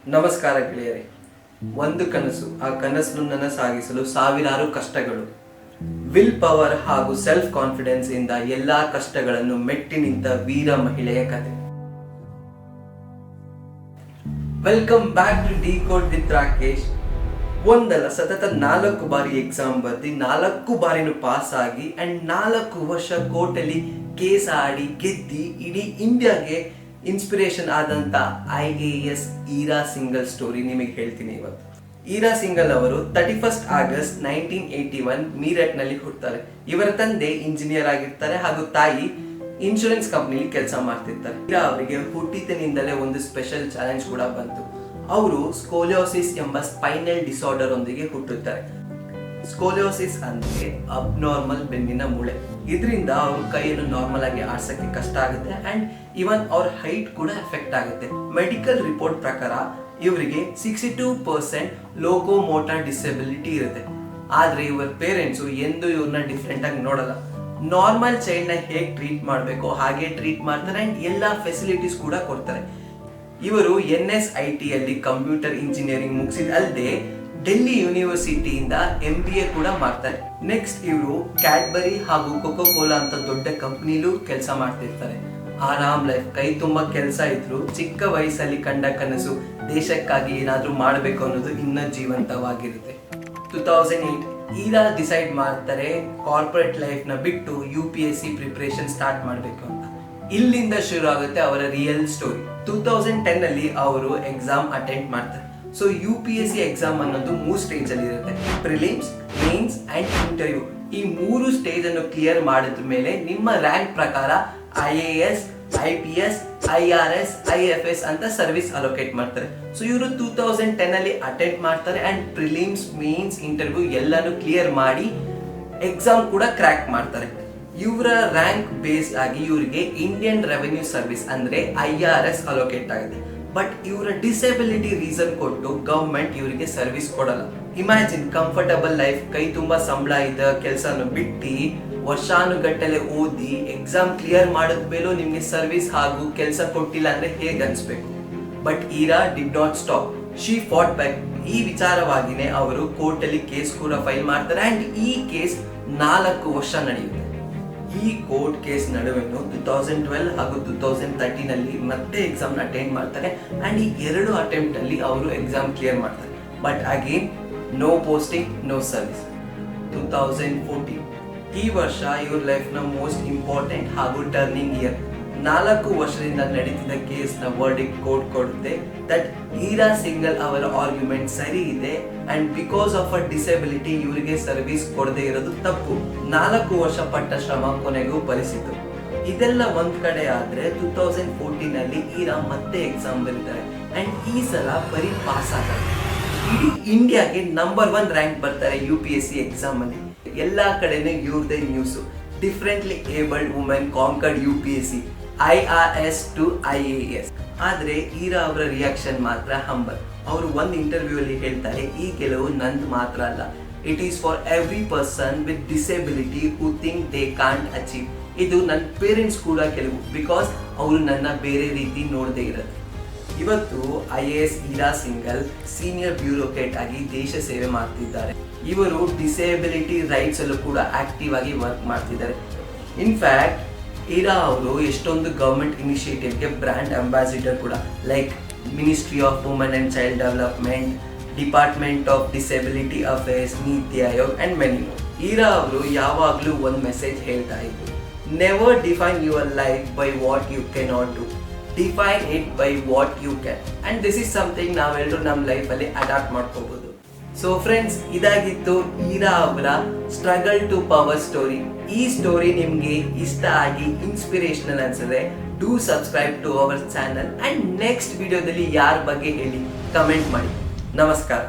ನಮಸ್ಕಾರ ಗೆಳೆಯರೇ. ಒಂದು ಕನಸು, ಆ ಕನಸನ್ನು ನನಸಾಗಿಸಲು ಸಾವಿರಾರು ಕಷ್ಟಗಳು. ವಿಲ್ ಪವರ್ ಹಾಗೂ ಸೆಲ್ಫ್ ಕಾನ್ಫಿಡೆನ್ಸ್ ಇಂದ ಎಲ್ಲಾ ಕಷ್ಟಗಳನ್ನು ಮೆಟ್ಟಿ ನಿಂತ ವೀರ ಮಹಿಳೆಯ ಕತೆ. Welcome back to decode with Rakesh. ಒಂದಲ್ಲ ಸತತ 4 ಬಾರಿ ಎಕ್ಸಾಮ್ ಬರ್ದಿ 4 ಬಾರಿನೂ ಪಾಸ್ ಆಗಿ ಅಂಡ್ 4 ವರ್ಷ ಕೋರ್ಟಲ್ಲಿ ಕೇಸ್ ಆಡಿ ಗೆದ್ದಿ ಇಡೀ ಇಂಡಿಯಾಗೆ ಇನ್ಸ್ಪಿರೇಷನ್ ಆದಂತ IAS ಈರಾ ಸಿಂಗಲ್ ಸ್ಟೋರಿ ನಿಮಗೆ ಹೇಳ್ತೀನಿ ಇವತ್ತು. ಈರಾ ಸಿಂಗಲ್ ಅವರು 31 ಆಗಸ್ಟ್ 1981 ಮೀರಟ್ ನಲ್ಲಿ ಹುಟ್ಟುತ್ತಾರೆ. ಇವರ ತಂದೆ ಇಂಜಿನಿಯರ್ ಆಗಿರ್ತಾರೆ ಹಾಗೂ ತಾಯಿ ಇನ್ಶೂರೆನ್ಸ್ ಕಂಪನಿಲಿ ಕೆಲಸ ಮಾಡ್ತಿರ್ತಾರೆ. ಈರಾ ಅವರಿಗೆ ಹುಟ್ಟಿನಿಂದಲೇ ಒಂದು ಸ್ಪೆಷಲ್ ಚಾಲೆಂಜ್ ಕೂಡ ಬಂತು. ಅವರು ಸ್ಕೋಲಿಯೋಸಿಸ್ ಎಂಬ ಸ್ಪೈನಲ್ ಡಿಸಾರ್ಡರ್ ಒಂದಿಗೆ ಹುಟ್ಟುತ್ತಾರೆ. ಸ್ಕೋಲಿಯೋಸಿಸ್ ಅಂದ್ರೆ ಅಬ್ನಾರ್ಮಲ್ ಬೆನ್ನಿನ ಮೂಳೆ. ಇದರಿಂದ ಅವ್ರ ಕೈಯನ್ನು ನಾರ್ಮಲ್ ಆಗಿ ಆಡ್ಸಕ್ಕೆ ಕಷ್ಟ ಆಗುತ್ತೆ ಅಂಡ್ ಇವನ್ ಅವ್ರ ಹೈಟ್ ಕೂಡ ಎಫೆಕ್ಟ್ ಆಗುತ್ತೆ. ಮೆಡಿಕಲ್ ರಿಪೋರ್ಟ್ ಪ್ರಕಾರ ಇವರಿಗೆ 62% ಲೋಕೋಮೋಟರ್ ಡಿಸೆಬಿಲಿಟಿ ಇರುತ್ತೆ. ಆದ್ರೆ ಇವರ ಪೇರೆಂಟ್ಸ್ ಎಂದು ಇವ್ರನ್ನ ಡಿಫ್ರೆಂಟ್ ಆಗಿ ನೋಡಲ್ಲ. ನಾರ್ಮಲ್ ಚೈಲ್ಡ್ ನ ಹೇಗೆ ಟ್ರೀಟ್ ಮಾಡಬೇಕು ಹಾಗೆ ಟ್ರೀಟ್ ಮಾಡ್ತಾರೆ ಅಂಡ್ ಎಲ್ಲಾ ಫೆಸಿಲಿಟೀಸ್ ಕೂಡ ಕೊಡ್ತಾರೆ. ಇವರು NSIT ಅಲ್ಲಿ ಕಂಪ್ಯೂಟರ್ ಇಂಜಿನಿಯರಿಂಗ್ ಮುಗಿಸಿದಲ್ಲದೆ ಡೆಲ್ಲಿ ಯೂನಿವರ್ಸಿಟಿಯಿಂದ MBA ಕೂಡ ಮಾಡ್ತಾರೆ. ನೆಕ್ಸ್ಟ್ ಇವರು ಕ್ಯಾಡ್ಬರಿ ಹಾಗೂ ಕೋಕೋ ಕೋಲಾ ಅಂತ ದೊಡ್ಡ ಕಂಪ್ನಿಲೂ ಕೆಲಸ ಮಾಡ್ತಿರ್ತಾರೆ. ಆರಾಮ್ ಲೈಫ್, ಕೈ ತುಂಬಾ ಕೆಲಸ ಇದ್ರು ಚಿಕ್ಕ ವಯಸ್ಸಲ್ಲಿ ಕಂಡ ಕನಸು ದೇಶಕ್ಕಾಗಿ ಏನಾದ್ರೂ ಮಾಡಬೇಕು ಅನ್ನೋದು ಇನ್ನೂ ಜೀವಂತವಾಗಿರುತ್ತೆ. 2008 ಈರಾ ಡಿಸೈಡ್ ಮಾಡ್ತಾರೆ ಕಾರ್ಪೊರೇಟ್ ಲೈಫ್ ನ ಬಿಟ್ಟು UPSC ಪ್ರಿಪರೇಷನ್ ಸ್ಟಾರ್ಟ್ ಮಾಡಬೇಕು ಅಂತ. ಇಲ್ಲಿಂದ ಶುರು ಆಗುತ್ತೆ ಅವರ ರಿಯಲ್ ಸ್ಟೋರಿ. 2010 ಅಲ್ಲಿ ಅವರು ಎಕ್ಸಾಮ್ ಅಟೆಂಡ್ ಮಾಡ್ತಾರೆ. ಸೊ UPSC ಎಕ್ಸಾಮ್ ಅನ್ನೋದು 3 ಸ್ಟೇಜ್ ಅಲ್ಲಿ ಇರುತ್ತೆ: ಪ್ರಿಲಿಮ್ಸ್, ಮೇನ್ಸ್ ಅಂಡ್ ಇಂಟರ್ವ್ಯೂ. ಈ 3 ಸ್ಟೇಜ್ ಅನ್ನು ಕ್ಲಿಯರ್ ಮಾಡಿದ ಮೇಲೆ ನಿಮ್ಮ ರ್ಯಾಂಕ್ ಪ್ರಕಾರ IAS, IPS, IRS, IFS ಅಂತ ಸರ್ವಿಸ್ ಅಲೋಕೇಟ್ ಮಾಡ್ತಾರೆ. ಸೊ ಇವರು 2010 ಅಲ್ಲಿ ಅಟೆಂಡ್ ಮಾಡ್ತಾರೆ ಅಂಡ್ ಪ್ರಿಲಿಮ್ಸ್, ಮೇನ್ಸ್, ಇಂಟರ್ವ್ಯೂ ಎಲ್ಲಾನು ಕ್ಲಿಯರ್ ಮಾಡಿ ಎಕ್ಸಾಮ್ ಕೂಡ ಕ್ರ್ಯಾಕ್ ಮಾಡ್ತಾರೆ. ಇವರ ರ್ಯಾಂಕ್ ಬೇಸ್ಡ್ ಆಗಿ ಇವರಿಗೆ ಇಂಡಿಯನ್ ರೆವೆನ್ಯೂ ಸರ್ವಿಸ್ ಅಂದ್ರೆ IRS ಅಲೋಕೇಟ್ ಆಗಿದೆ. ಬಟ್ ಇವರ ಡಿಸೆಬಿಲಿಟಿ ರೀಸನ್ ಕೊಟ್ಟು ಗವರ್ಮೆಂಟ್ ಇವರಿಗೆ ಸರ್ವಿಸ್ ಕೊಡಲ್ಲ. ಇಮ್ಯಾಜಿನ್, ಕಂಫರ್ಟಬಲ್ ಲೈಫ್, ಕೈ ತುಂಬಾ ಸಂಬಳ ಇದ್ದ ಕೆಲಸನ ಬಿಟ್ಟು ವರ್ಷಾನುಗಟ್ಟಲೆ ಓದಿ ಎಕ್ಸಾಮ್ ಕ್ಲಿಯರ್ ಮಾಡಿದ ಮೇಲೂ ನಿಮ್ಗೆ ಸರ್ವಿಸ್ ಹಾಗೂ ಕೆಲಸ ಕೊಟ್ಟಿಲ್ಲ ಅಂದ್ರೆ ಹೇಗೆ ಅನ್ಸ್ಬೇಕು. But Ira did not stop. She fought back. ಈ ವಿಚಾರವಾಗಿನೇ ಅವರು ಕೋರ್ಟ್ ಅಲ್ಲಿ ಕೇಸ್ ಕೂಡ ಫೈಲ್ ಮಾಡ್ತಾರೆ ಅಂಡ್ ಈ ಕೇಸ್ 4 ವರ್ಷ ನಡೆಯುತ್ತೆ. ಈ ಕೋರ್ಟ್ ಕೇಸ್ ನಡುವೆನು 2012 ಹಾಗೂ 2013 ಅಲ್ಲಿ ಮತ್ತೆ ಎಕ್ಸಾಮ್ ಅಟೆಂಡ್ ಮಾಡ್ತಾರೆ ಅಂಡ್ ಈ 2 ಅಟೆಂಪ್ಟ್ ಅಲ್ಲಿ ಅವರು ಎಕ್ಸಾಮ್ ಕ್ಲಿಯರ್ ಮಾಡ್ತಾರೆ. But again no posting, no service. 2014 ಈ ವರ್ಷ ಇವ್ರ ಲೈಫ್ ನ ಮೋಸ್ಟ್ ಇಂಪಾರ್ಟೆಂಟ್ ಹಾಗೂ ಟರ್ನಿಂಗ್ ಇಯರ್. 4 ವರ್ಷದಿಂದ ನಡೀತಿದ್ದ ಕೇಸ್ ನ ವರ್ಡಿಕ್ಟ್ ಕೋರ್ಟ್ ಕೊಡುತ್ತೆ ದಟ್ ಈರಾ ಸಿಂಗಲ್ ಅವರ ಆರ್ಗ್ಯುಮೆಂಟ್ ಸರಿ ಇದೆ and because of a disability ಇವರಿಗೆ ಸರ್ವಿಸ್ ಕೊಡದೇ ಇರೋದು ತಪ್ಪು. 4 ವರ್ಷ ಪಟ್ಟ ಶ್ರಮ ಕೊನೆಗೂ ಫಲಿಸಿತು. ಇದೆಲ್ಲ ಒಂದ್ ಕಡೆ ಆದ್ರೆ 2014 ಅಲ್ಲಿ ಈರಾ ಮತ್ತೆ ಎಕ್ಸಾಮ್ ಬರೀತಾರೆ ಅಂಡ್ ಈ ಸಲ ಬರೀ ಪಾಸ್ ಆಗ್ತಾರೆ. ಇಡೀ ಇಂಡಿಯಾಗೆ ನಂಬರ್ 1 ರ್ಯಾಂಕ್ ಬರ್ತಾರೆ UPSC ಎಕ್ಸಾಮ್ ಅಲ್ಲಿ. ಎಲ್ಲಾ ಕಡೆನೂ ಇವ್ರದೇ news. Differently abled women conquered UPSC, IRS to IAS. ಆದ್ರೆ ಈರಾ ಅವರ ರಿಯಾಕ್ಷನ್ ಮಾತ್ರ ಹಂಬಲ್. ಅವರು ಒಂದು ಇಂಟರ್ವ್ಯೂ ಅಲ್ಲಿ ಹೇಳ್ತಾರೆ, ಈ ಗೆಲುವು ನಂದು ಮಾತ್ರ ಅಲ್ಲ, it is for every person with disability who think they can't achieve. ಇದು ನನ್ನ ಪೇರೆಂಟ್ಸ್ ಕೂಡ ಗೆಲುವು, ಬಿಕಾಸ್ ಅವರು ನನ್ನ ಬೇರೆ ರೀತಿ ನೋಡದೇ ಇರೋದು. ಇವತ್ತು IAS ಈರಾ ಸಿಂಗಲ್ ಸೀನಿಯರ್ ಬ್ಯೂರೋಕ್ರೇಟ್ ಆಗಿ ದೇಶ ಸೇವೆ ಮಾಡ್ತಿದ್ದಾರೆ. ಇವರು ಡಿಸೆಬಿಲಿಟಿ ರೈಟ್ಸ್ ಅಲ್ಲೂ ಕೂಡ ಆಕ್ಟಿವ್ ಆಗಿ ವರ್ಕ್ ಮಾಡ್ತಿದ್ದಾರೆ. ಇನ್ಫ್ಯಾಕ್ಟ್ ಈರಾ ಅವರು ಎಷ್ಟೊಂದು ಗವರ್ಮೆಂಟ್ ಇನಿಷಿಯೇಟಿವ್ಗೆ ಬ್ರ್ಯಾಂಡ್ ಅಂಬಾಸಿಡರ್ ಕೂಡ, like ministry of women and child development, department of disability affairs, NITI Aayog and many more. Ira ಅವರು ಯಾವಾಗಲೂ ಒಂದು ಮೆಸೇಜ್ ಹೇಳ್ತಾ ಇದ್ರು: never define your life by what you cannot do, define it by what you can. And this is something ನಾವೆಲ್ಲರೂ ನಮ್ಮ ಲೈಫಲ್ಲಿ adapt ಮಾಡ್ಕೋಬಹುದು. So friends, ಇದಾಗಿತ್ತು ಈರಾ ಅವರ ಸ್ಟ್ರಗಲ್ ಟು ಪವರ್ ಸ್ಟೋರಿ. ಈ ಸ್ಟೋರಿ ನಿಮ್ಗೆ ಇಷ್ಟ ಆಗಿ ಇನ್ಸ್ಪಿರೇಷನಲ್ ಅನ್ಸಿದ್ರೆ do subscribe to our channel and next ವಿಡಿಯೋದಲ್ಲಿ ಯಾರ ಬಗ್ಗೆ ಹೇಳಿ ಕಮೆಂಟ್ ಮಾಡಿ. ನಮಸ್ಕಾರ.